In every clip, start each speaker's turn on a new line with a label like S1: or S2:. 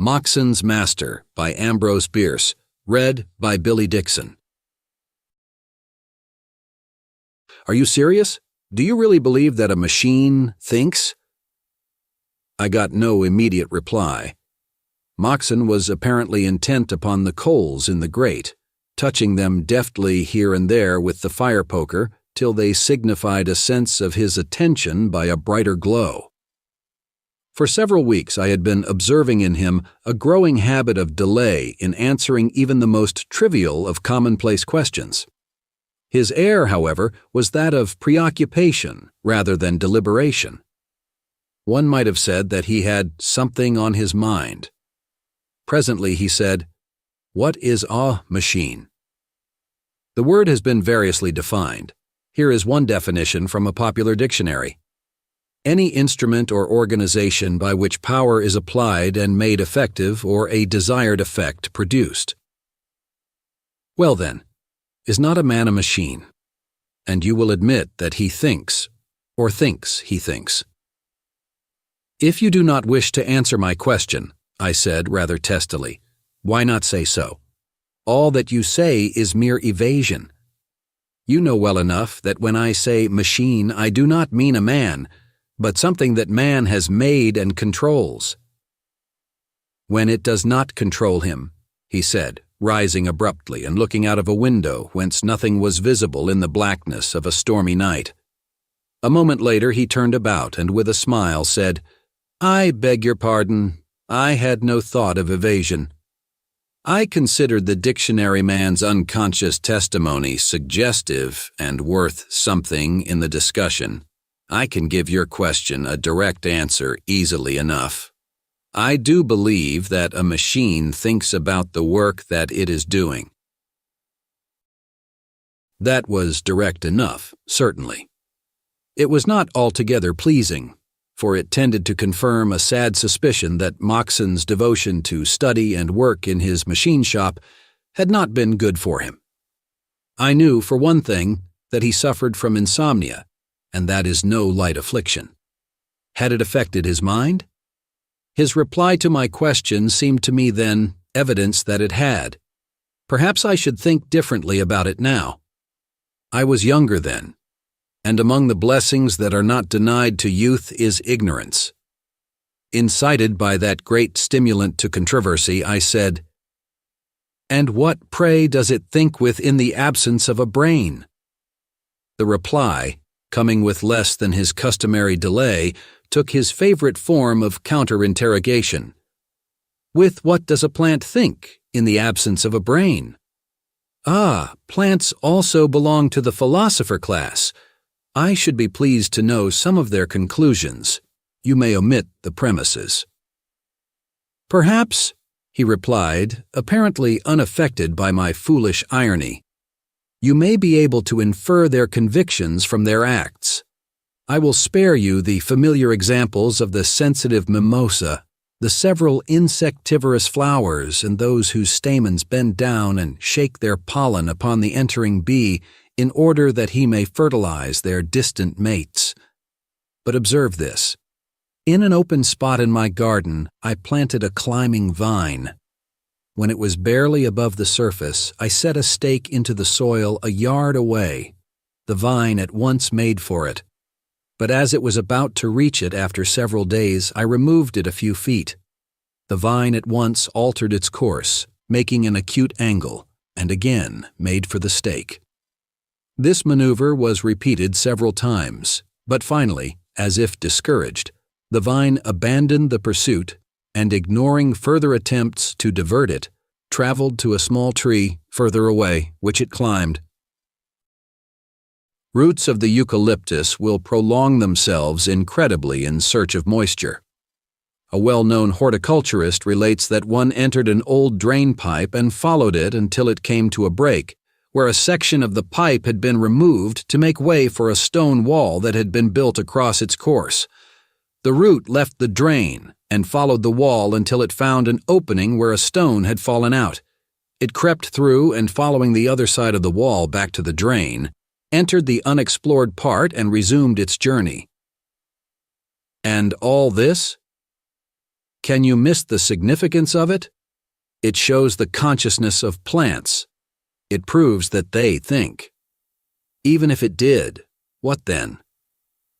S1: Moxon's Master by Ambrose Bierce, read by Billy Dixon. Are you serious? Do you really believe that a machine thinks? I got no immediate reply. Moxon was apparently intent upon the coals in the grate, touching them deftly here and there with the fire poker till they signified a sense of his attention by a brighter glow. For several weeks I had been observing in him a growing habit of delay in answering even the most trivial of commonplace questions. His air, however, was that of preoccupation rather than deliberation. One might have said that he had something on his mind. Presently he said, "What is a machine?" The word has been variously defined. Here is one definition from a popular dictionary. Any instrument or organization by which power is applied and made effective or a desired effect produced. Well then, is not a man a machine? And you will admit that he thinks, or thinks he thinks. If you do not wish to answer my question, I said rather testily, why not say so? All that you say is mere evasion. You know well enough that when I say machine, I do not mean a man, but something that man has made and controls. When it does not control him, he said, rising abruptly and looking out of a window whence nothing was visible in the blackness of a stormy night. A moment later he turned about and with a smile said, "I beg your pardon. I had no thought of evasion. I considered the dictionary man's unconscious testimony suggestive and worth something in the discussion. I can give your question a direct answer easily enough. I do believe that a machine thinks about the work that it is doing." That was direct enough, certainly. It was not altogether pleasing, for it tended to confirm a sad suspicion that Moxon's devotion to study and work in his machine shop had not been good for him. I knew, for one thing, that he suffered from insomnia, and that is no light affliction. Had it affected his mind? His reply to my question seemed to me then evidence that it had. Perhaps I should think differently about it now. I was younger then, and among the blessings that are not denied to youth is ignorance. Incited by that great stimulant to controversy, I said, "And what, pray, does it think with in the absence of a brain?" The reply, coming with less than his customary delay, took his favorite form of counter-interrogation. "With what does a plant think in the absence of a brain?" "Ah, plants also belong to the philosopher class. I should be pleased to know some of their conclusions. You may omit the premises." "Perhaps," he replied, apparently unaffected by my foolish irony, "you may be able to infer their convictions from their acts. I will spare you the familiar examples of the sensitive mimosa, the several insectivorous flowers, and those whose stamens bend down and shake their pollen upon the entering bee in order that he may fertilize their distant mates. But observe this. In an open spot in my garden, I planted a climbing vine. When it was barely above the surface, I set a stake into the soil a yard away. The vine at once made for it. But as it was about to reach it after several days, I removed it a few feet. The vine at once altered its course, making an acute angle, and again made for the stake. This maneuver was repeated several times, but finally, as if discouraged, the vine abandoned the pursuit and, ignoring further attempts to divert it, traveled to a small tree further away, which it climbed. Roots of the eucalyptus will prolong themselves incredibly in search of moisture. A well-known horticulturist relates that one entered an old drain pipe and followed it until it came to a break, where a section of the pipe had been removed to make way for a stone wall that had been built across its course. The root left the drain and followed the wall until it found an opening where a stone had fallen out. It crept through and, following the other side of the wall back to the drain, entered the unexplored part and resumed its journey. And all this? Can you miss the significance of it? It shows the consciousness of plants. It proves that they think. Even if it did, what then?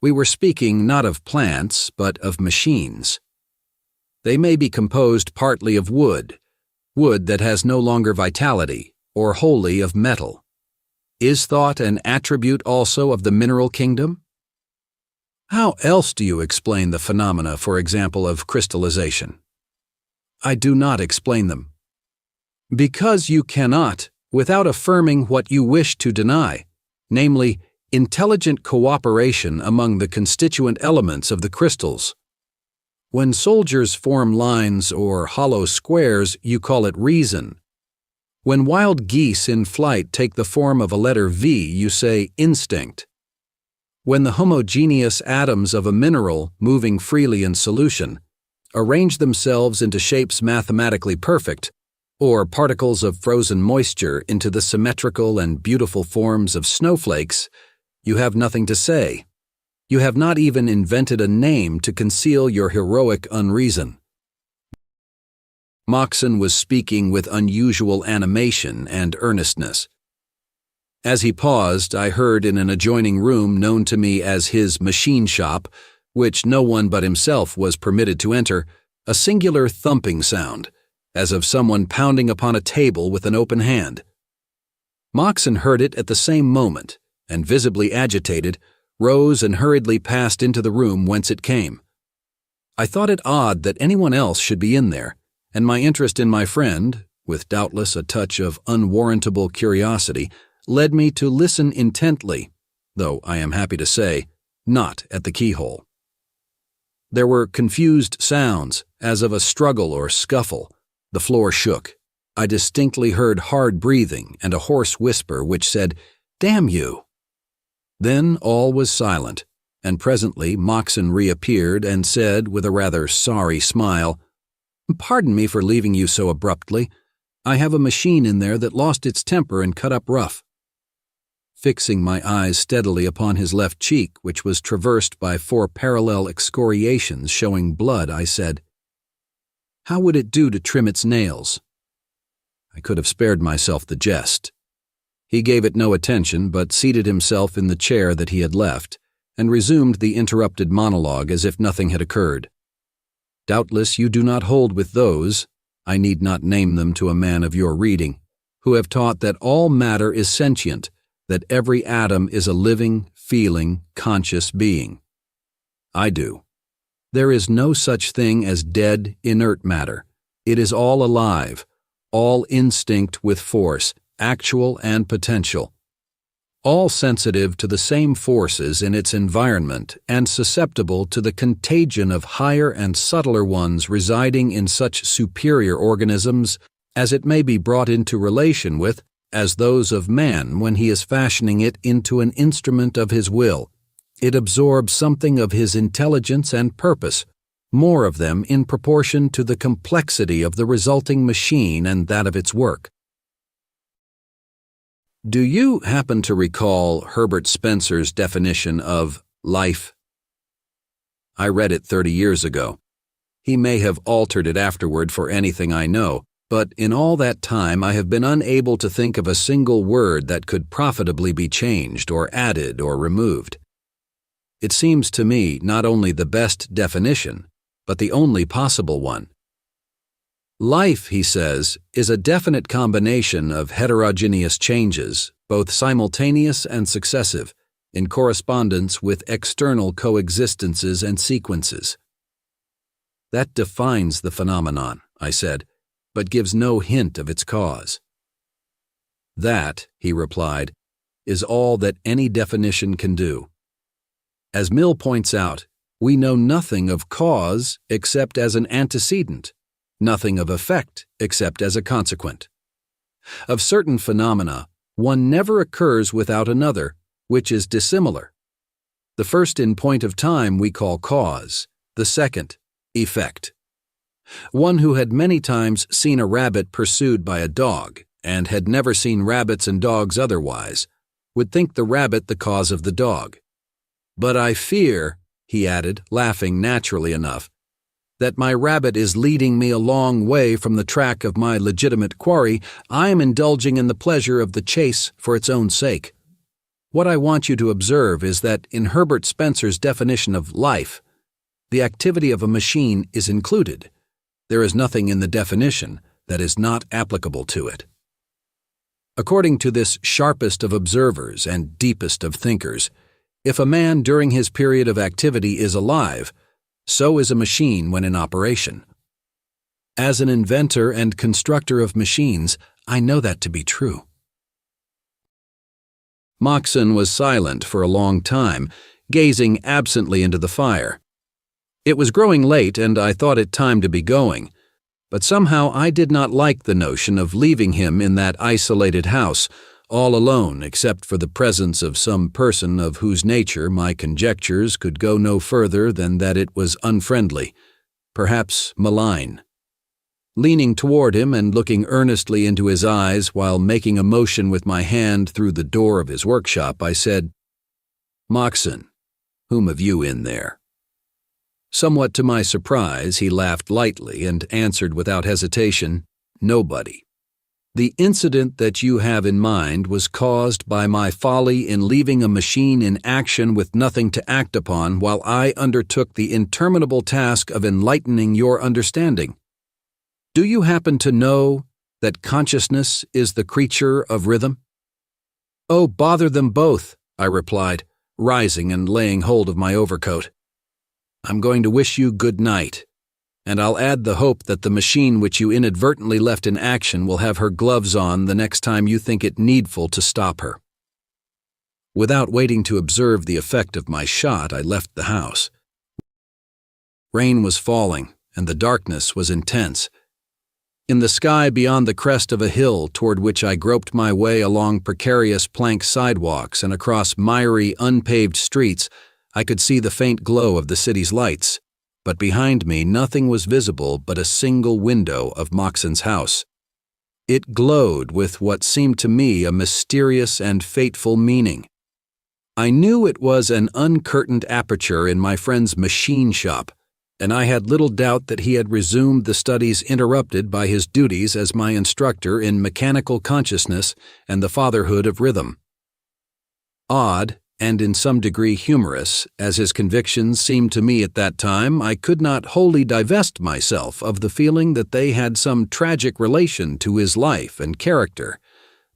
S1: We were speaking not of plants, but of machines. They may be composed partly of wood that has no longer vitality, or wholly of metal. Is thought an attribute also of the mineral kingdom? How else do you explain the phenomena, for example, of crystallization? I do not explain them. Because you cannot, without affirming what you wish to deny, namely, intelligent cooperation among the constituent elements of the crystals. When soldiers form lines or hollow squares, you call it reason. When wild geese in flight take the form of a letter V, you say instinct. When the homogeneous atoms of a mineral, moving freely in solution, arrange themselves into shapes mathematically perfect, or particles of frozen moisture into the symmetrical and beautiful forms of snowflakes, you have nothing to say. You have not even invented a name to conceal your heroic unreason. Moxon was speaking with unusual animation and earnestness. As he paused, I heard in an adjoining room known to me as his machine shop, which no one but himself was permitted to enter, a singular thumping sound, as of someone pounding upon a table with an open hand. Moxon heard it at the same moment, and visibly agitated, rose and hurriedly passed into the room whence it came. I thought it odd that anyone else should be in there, and my interest in my friend, with doubtless a touch of unwarrantable curiosity, led me to listen intently, though I am happy to say, not at the keyhole. There were confused sounds, as of a struggle or scuffle. The floor shook. I distinctly heard hard breathing and a hoarse whisper which said, "Damn you!" Then all was silent, and presently Moxon reappeared and said with a rather sorry smile, "Pardon me for leaving you so abruptly. I have a machine in there that lost its temper and cut up rough." Fixing my eyes steadily upon his left cheek, which was traversed by 4 parallel excoriations showing blood, I said, "How would it do to trim its nails?" I could have spared myself the jest. He gave it no attention, but seated himself in the chair that he had left, and resumed the interrupted monologue as if nothing had occurred. Doubtless you do not hold with those, I need not name them to a man of your reading, who have taught that all matter is sentient, that every atom is a living, feeling, conscious being. I do. There is no such thing as dead, inert matter. It is all alive, all instinct with force, actual and potential, all sensitive to the same forces in its environment and susceptible to the contagion of higher and subtler ones residing in such superior organisms as it may be brought into relation with as those of man when he is fashioning it into an instrument of his will. It absorbs something of his intelligence and purpose, more of them in proportion to the complexity of the resulting machine and that of its work. Do you happen to recall Herbert Spencer's definition of life? I read it 30 years ago. He may have altered it afterward for anything I know, but in all that time I have been unable to think of a single word that could profitably be changed or added or removed. It seems to me not only the best definition, but the only possible one. Life, he says, is a definite combination of heterogeneous changes, both simultaneous and successive, in correspondence with external coexistences and sequences. That defines the phenomenon, I said, but gives no hint of its cause. That, he replied, is all that any definition can do. As Mill points out, we know nothing of cause except as an antecedent, nothing of effect except as a consequent. Of certain phenomena, one never occurs without another, which is dissimilar. The first in point of time we call cause, the second, effect. One who had many times seen a rabbit pursued by a dog, and had never seen rabbits and dogs otherwise, would think the rabbit the cause of the dog. But I fear, he added, laughing naturally enough, that my rabbit is leading me a long way from the track of my legitimate quarry, I am indulging in the pleasure of the chase for its own sake. What I want you to observe is that in Herbert Spencer's definition of life, the activity of a machine is included. There is nothing in the definition that is not applicable to it. According to this sharpest of observers and deepest of thinkers, if a man during his period of activity is alive, so is a machine when in operation. As an inventor and constructor of machines, I know that to be true. Moxon was silent for a long time, gazing absently into the fire. It was growing late, and I thought it time to be going, but somehow I did not like the notion of leaving him in that isolated house, all alone except for the presence of some person of whose nature my conjectures could go no further than that it was unfriendly, perhaps malign. Leaning toward him and looking earnestly into his eyes while making a motion with my hand through the door of his workshop, I said, "Moxon, whom have you in there?" Somewhat to my surprise, he laughed lightly and answered without hesitation, "Nobody. The incident that you have in mind was caused by my folly in leaving a machine in action with nothing to act upon while I undertook the interminable task of enlightening your understanding. Do you happen to know that consciousness is the creature of rhythm?" "Oh, bother them both," I replied, rising and laying hold of my overcoat. "I'm going to wish you good night, and I'll add the hope that the machine which you inadvertently left in action will have her gloves on the next time you think it needful to stop her." Without waiting to observe the effect of my shot, I left the house. Rain was falling, and the darkness was intense. In the sky beyond the crest of a hill toward which I groped my way along precarious plank sidewalks and across miry, unpaved streets, I could see the faint glow of the city's lights, but behind me nothing was visible but a single window of Moxon's house. It glowed with what seemed to me a mysterious and fateful meaning. I knew it was an uncurtained aperture in my friend's machine shop, and I had little doubt that he had resumed the studies interrupted by his duties as my instructor in mechanical consciousness and the fatherhood of rhythm. Odd, and in some degree humorous, as his convictions seemed to me at that time, I could not wholly divest myself of the feeling that they had some tragic relation to his life and character,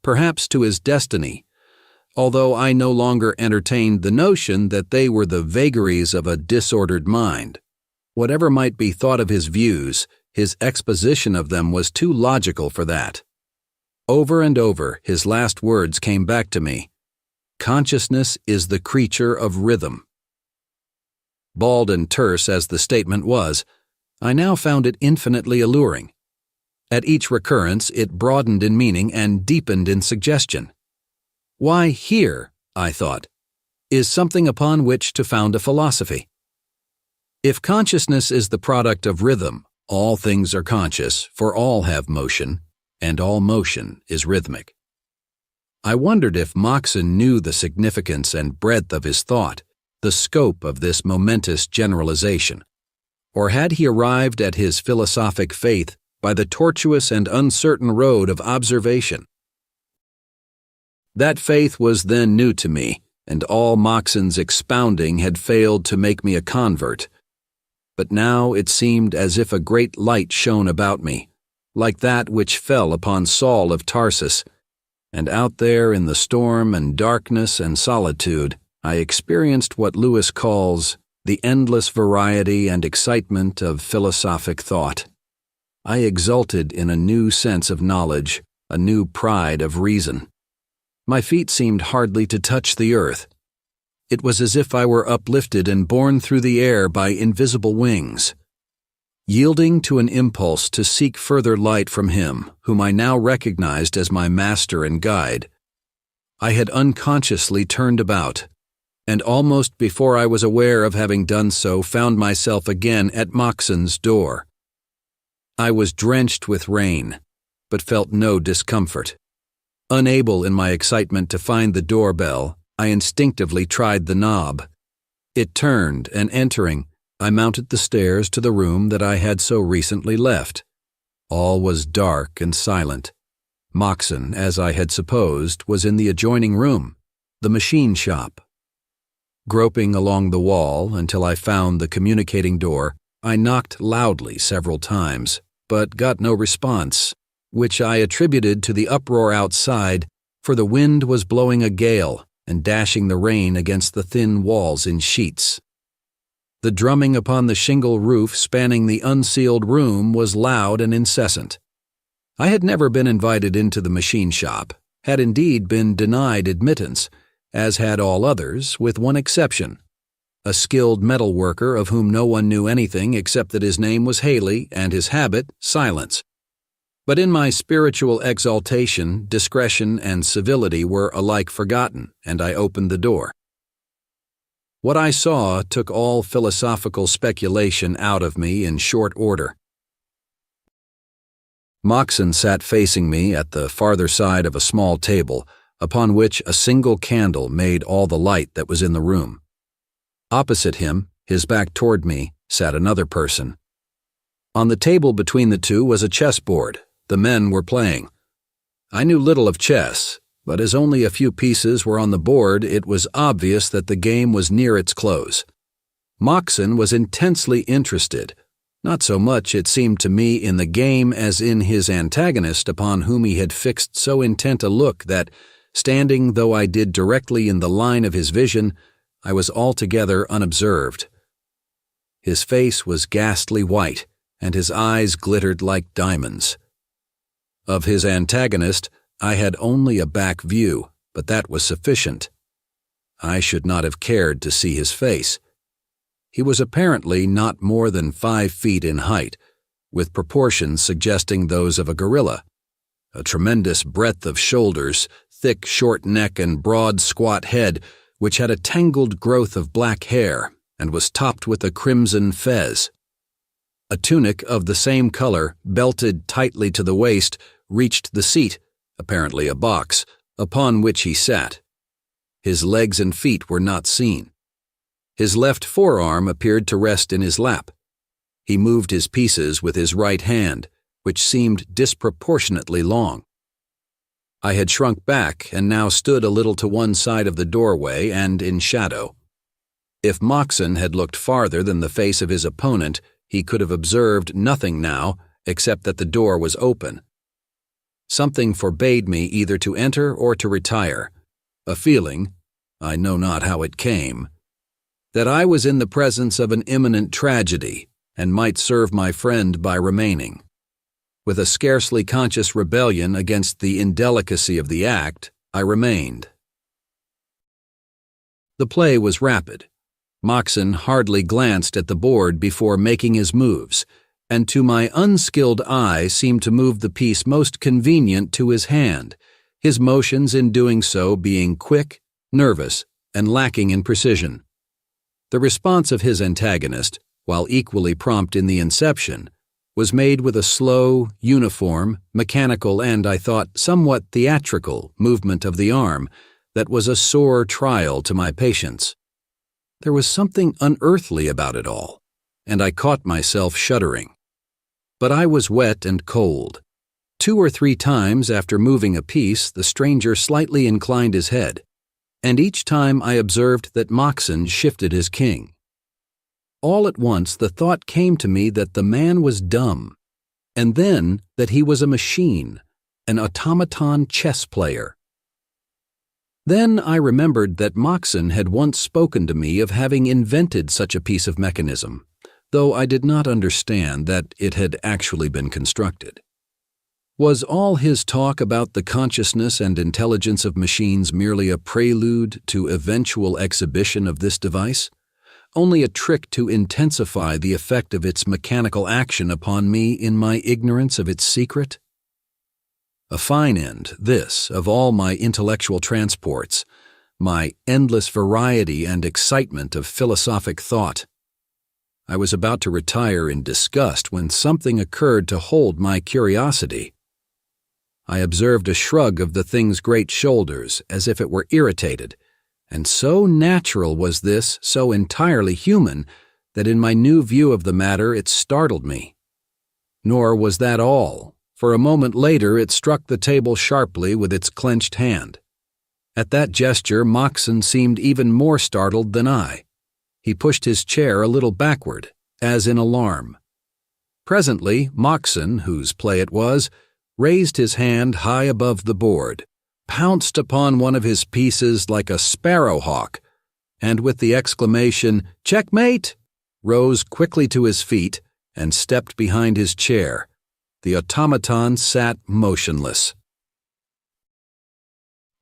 S1: perhaps to his destiny, although I no longer entertained the notion that they were the vagaries of a disordered mind. Whatever might be thought of his views, his exposition of them was too logical for that. Over and over, his last words came back to me. Consciousness is the creature of rhythm. Bald and terse as the statement was, I now found it infinitely alluring. At each recurrence, it broadened in meaning and deepened in suggestion. Why, here, I thought, is something upon which to found a philosophy. If consciousness is the product of rhythm, all things are conscious, for all have motion, and all motion is rhythmic. I wondered if Moxon knew the significance and breadth of his thought, the scope of this momentous generalization, or had he arrived at his philosophic faith by the tortuous and uncertain road of observation? That faith was then new to me, and all Moxon's expounding had failed to make me a convert. But now it seemed as if a great light shone about me, like that which fell upon Saul of Tarsus, and out there in the storm and darkness and solitude, I experienced what Lewis calls the endless variety and excitement of philosophic thought. I exulted in a new sense of knowledge, a new pride of reason. My feet seemed hardly to touch the earth. It was as if I were uplifted and borne through the air by invisible wings. Yielding to an impulse to seek further light from him, whom I now recognized as my master and guide, I had unconsciously turned about, and almost before I was aware of having done so, found myself again at Moxon's door. I was drenched with rain, but felt no discomfort. Unable in my excitement to find the doorbell, I instinctively tried the knob. It turned, and entering, I mounted the stairs to the room that I had so recently left. All was dark and silent. Moxon, as I had supposed, was in the adjoining room, the machine shop. Groping along the wall until I found the communicating door, I knocked loudly several times, but got no response, which I attributed to the uproar outside, for the wind was blowing a gale and dashing the rain against the thin walls in sheets. The drumming upon the shingle roof spanning the unsealed room was loud and incessant. I had never been invited into the machine shop, had indeed been denied admittance, as had all others, with one exception. A skilled metal worker of whom no one knew anything except that his name was Haley and his habit, silence. But in my spiritual exaltation, discretion and civility were alike forgotten, and I opened the door. What I saw took all philosophical speculation out of me in short order. Moxon sat facing me at the farther side of a small table, upon which a single candle made all the light that was in the room. Opposite him, his back toward me, sat another person. On the table between the two was a chessboard. The men were playing. I knew little of chess, but as only a few pieces were on the board, it was obvious that the game was near its close. Moxon was intensely interested, not so much, it seemed to me, in the game as in his antagonist, upon whom he had fixed so intent a look that, standing though I did directly in the line of his vision, I was altogether unobserved. His face was ghastly white, and his eyes glittered like diamonds. Of his antagonist, I had only a back view, but that was sufficient. I should not have cared to see his face. He was apparently not more than 5 feet in height, with proportions suggesting those of a gorilla. A tremendous breadth of shoulders, thick, short neck, and broad, squat head, which had a tangled growth of black hair and was topped with a crimson fez. A tunic of the same color, belted tightly to the waist, reached the seat, apparently a box, upon which he sat. His legs and feet were not seen. His left forearm appeared to rest in his lap. He moved his pieces with his right hand, which seemed disproportionately long. I had shrunk back and now stood a little to one side of the doorway and in shadow. If Moxon had looked farther than the face of his opponent, he could have observed nothing now except that the door was open. Something forbade me either to enter or to retire. A feeling, I know not how it came, that I was in the presence of an imminent tragedy and might serve my friend by remaining. With a scarcely conscious rebellion against the indelicacy of the act, I remained. The play was rapid. Moxon hardly glanced at the board before making his moves, and to my unskilled eye seemed to move the piece most convenient to his hand, his motions in doing so being quick, nervous, and lacking in precision. The response of his antagonist, while equally prompt in the inception, was made with a slow, uniform, mechanical, and, I thought, somewhat theatrical movement of the arm that was a sore trial to my patience. There was something unearthly about it all, and I caught myself shuddering. But I was wet and cold. 2 or 3 times after moving a piece, the stranger slightly inclined his head, and each time I observed that Moxon shifted his king. All at once the thought came to me that the man was dumb, and then that he was a machine, an automaton chess player. Then I remembered that Moxon had once spoken to me of having invented such a piece of mechanism, though I did not understand that it had actually been constructed. Was all his talk about the consciousness and intelligence of machines merely a prelude to eventual exhibition of this device? Only a trick to intensify the effect of its mechanical action upon me in my ignorance of its secret? A fine end, this, of all my intellectual transports, my endless variety and excitement of philosophic thought. I was about to retire in disgust when something occurred to hold my curiosity. I observed a shrug of the thing's great shoulders as if it were irritated, and so natural was this, so entirely human, that in my new view of the matter it startled me. Nor was that all, for a moment later it struck the table sharply with its clenched hand. At that gesture, Moxon seemed even more startled than I. He pushed his chair a little backward, as in alarm. Presently, Moxon, whose play it was, raised his hand high above the board, pounced upon one of his pieces like a sparrowhawk, and with the exclamation, "Checkmate!" rose quickly to his feet and stepped behind his chair. The automaton sat motionless.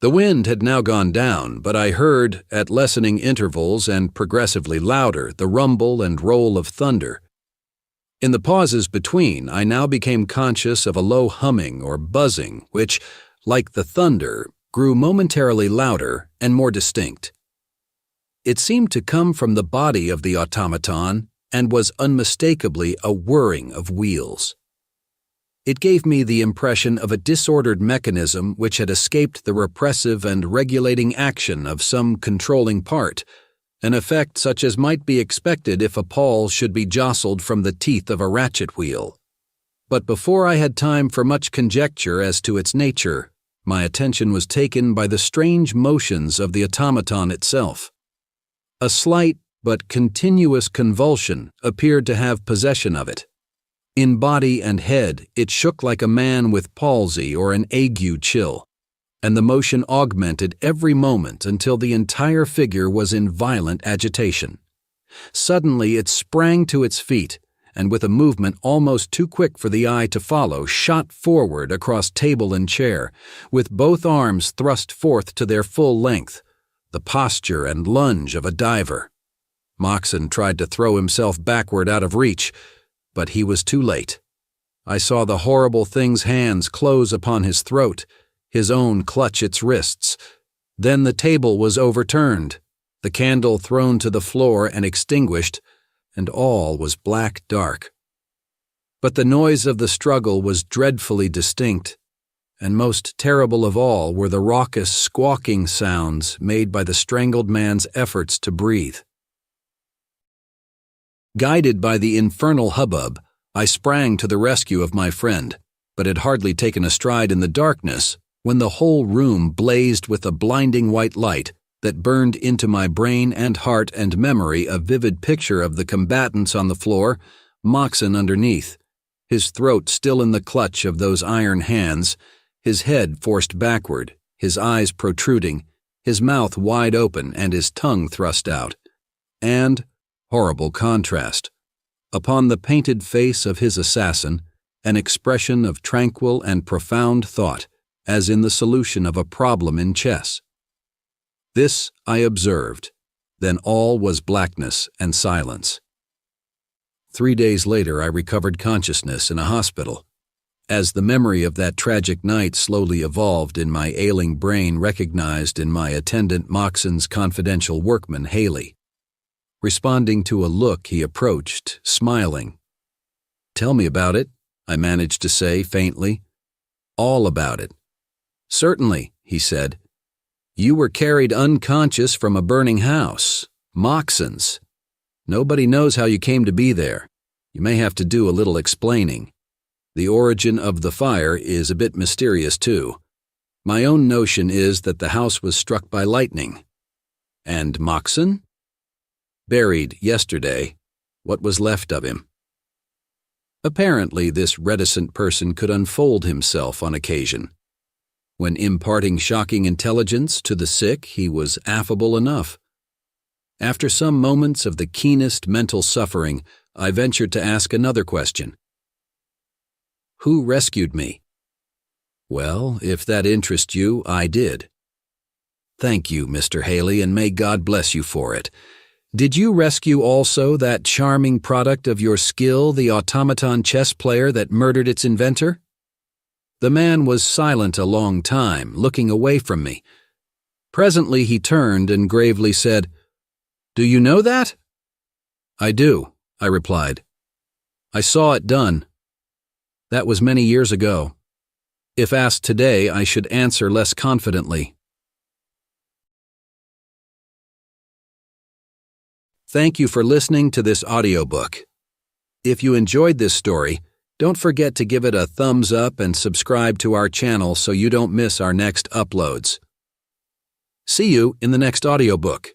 S1: The wind had now gone down, but I heard, at lessening intervals and progressively louder, the rumble and roll of thunder. In the pauses between, I now became conscious of a low humming or buzzing which, like the thunder, grew momentarily louder and more distinct. It seemed to come from the body of the automaton and was unmistakably a whirring of wheels. It gave me the impression of a disordered mechanism which had escaped the repressive and regulating action of some controlling part, an effect such as might be expected if a pawl should be jostled from the teeth of a ratchet wheel. But before I had time for much conjecture as to its nature, my attention was taken by the strange motions of the automaton itself. A slight but continuous convulsion appeared to have possession of it. In body and head, it shook like a man with palsy or an ague chill, and the motion augmented every moment until the entire figure was in violent agitation. Suddenly it sprang to its feet, and with a movement almost too quick for the eye to follow, shot forward across table and chair, with both arms thrust forth to their full length, the posture and lunge of a diver. Moxon tried to throw himself backward out of reach, but he was too late. I saw the horrible thing's hands close upon his throat, his own clutch its wrists. Then the table was overturned, the candle thrown to the floor and extinguished, and all was black dark. But the noise of the struggle was dreadfully distinct, and most terrible of all were the raucous squawking sounds made by the strangled man's efforts to breathe. Guided by the infernal hubbub, I sprang to the rescue of my friend, but had hardly taken a stride in the darkness when the whole room blazed with a blinding white light that burned into my brain and heart and memory a vivid picture of the combatants on the floor, Moxon underneath, his throat still in the clutch of those iron hands, his head forced backward, his eyes protruding, his mouth wide open and his tongue thrust out, and, horrible contrast, upon the painted face of his assassin, an expression of tranquil and profound thought, as in the solution of a problem in chess. This I observed, then all was blackness and silence. 3 days later I recovered consciousness in a hospital. As the memory of that tragic night slowly evolved in my ailing brain, recognized in my attendant Moxon's confidential workman, Haley. Responding to a look, he approached, smiling. "Tell me about it," I managed to say faintly. "All about it." "Certainly," he said. "You were carried unconscious from a burning house, Moxon's. Nobody knows how you came to be there. You may have to do a little explaining. The origin of the fire is a bit mysterious, too. My own notion is that the house was struck by lightning. And Moxon? Buried yesterday, what was left of him." Apparently, this reticent person could unfold himself on occasion. When imparting shocking intelligence to the sick, he was affable enough. After some moments of the keenest mental suffering, I ventured to ask another question. "Who rescued me?" "Well, if that interests you, I did." "Thank you, Mr. Haley, and may God bless you for it. Did you rescue also that charming product of your skill, the automaton chess player that murdered its inventor?" The man was silent a long time, looking away from me. Presently he turned and gravely said, "Do you know that?" "I do," I replied. "I saw it done. That was many years ago. If asked today, I should answer less confidently." Thank you for listening to this audiobook. If you enjoyed this story, don't forget to give it a thumbs up and subscribe to our channel so you don't miss our next uploads. See you in the next audiobook.